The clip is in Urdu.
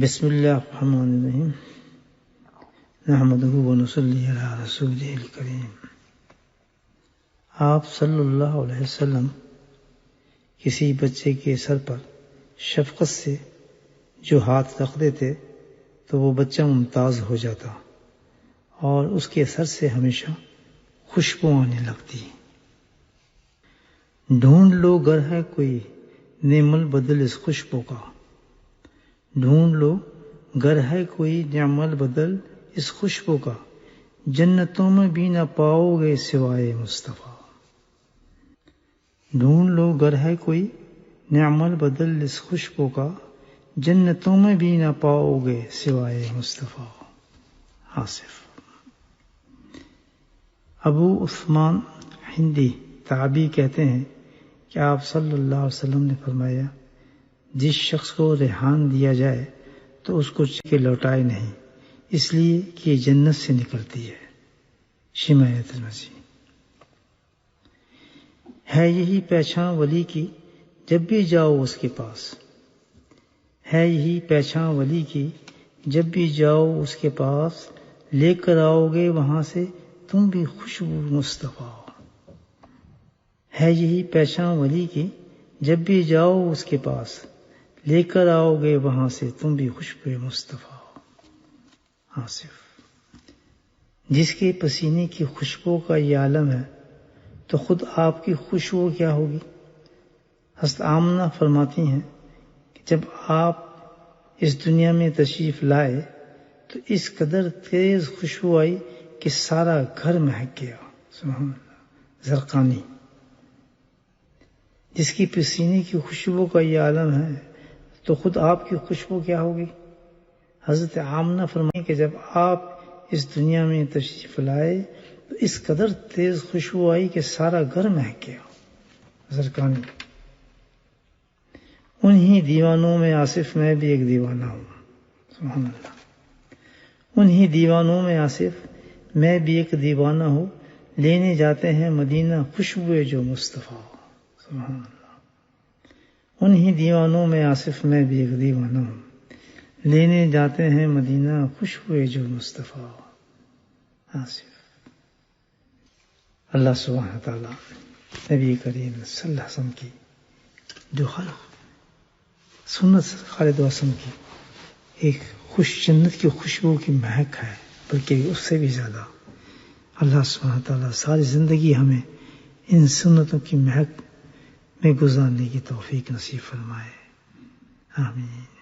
بسم اللہ الرحمن الرحیم نحمدہ ونصلی علی رسولہ الکریم۔ آپ صلی اللہ علیہ وسلم کسی بچے کے سر پر شفقت سے جو ہاتھ رکھ دیتے تو وہ بچہ ممتاز ہو جاتا اور اس کے سر سے ہمیشہ خوشبو آنے لگتی۔ ڈھونڈ لو گر ہے کوئی نعم البدل اس خوشبو کا، ڈھونڈ لو گر ہے کوئی نعم البدل اس خوشبو کا، جنتوں میں بھی نہ پاؤ گے سوائے مصطفیٰ۔ ڈھونڈ لو گر ہے کوئی نعم البدل اس خوشبو کا، جنتوں میں بھی نہ پاؤ گے سوائے مصطفیٰ۔ آصف۔ ابو عثمان ہندی تابعی کہتے ہیں کہ آپ صلی اللہ علیہ وسلم نے فرمایا، جس شخص کو ریحان دیا جائے تو اس کو کے لوٹائے نہیں، اس لیے کہ یہ جنت سے نکلتی ہے۔ شمائل ترمذی۔ ہے یہی پہچان ولی کی جب بھی جاؤ اس کے پاس، ہے یہی پہچان ولی کی جب بھی جاؤ اس کے پاس، لے کر آؤ گے وہاں سے تم بھی خوشبو مصطفیٰ۔ ہے یہی پہچان ولی کی جب بھی جاؤ اس کے پاس، لے کر آؤ گے وہاں سے تم بھی خوشبو مصطفیٰ۔ آصف۔ جس کے پسینے کی خوشبو کا یہ عالم ہے تو خود آپ کی خوشبو کیا ہوگی؟ حضرت آمنہ فرماتی ہیں کہ جب آپ اس دنیا میں تشریف لائے تو اس قدر تیز خوشبو آئی کہ سارا گھر مہک گیا۔ سبحان اللہ۔ زرقانی۔ جس کی پسینے کی خوشبو کا یہ عالم ہے تو خود آپ کی خوشبو کیا ہوگی؟ حضرت آمنہ فرمائیں کہ جب آپ اس دنیا میں تشریف لائے تو اس قدر تیز خوشبو آئی کہ سارا گھر مہک گیا۔ زرقانی۔ انہی دیوانوں میں آصف میں بھی ایک دیوانہ ہوں۔ سبحان اللہ۔ انہی دیوانوں میں آصف میں بھی ایک دیوانہ ہوں، لینے جاتے ہیں مدینہ خوشبو جو مصطفیٰ۔ سبحان اللہ۔ انہی دیوانوں میں آصف میں بھی ایک دیوانہ ہوں، لینے جاتے ہیں مدینہ خوشبو جو مصطفیٰ۔ آصف۔ اللہ سبحانہ تعالیٰ نبی کریم صلی اللہ علیہ وسلم کی جو ہر سنت خالد وسلم کی ایک خوش جنت کی خوشبو کی مہک ہے، بلکہ اس سے بھی زیادہ، اللہ سبحانہ تعالیٰ ساری زندگی ہمیں ان سنتوں کی مہک میں گزارنے کی توفیق نصیب فرمائے۔ آمین۔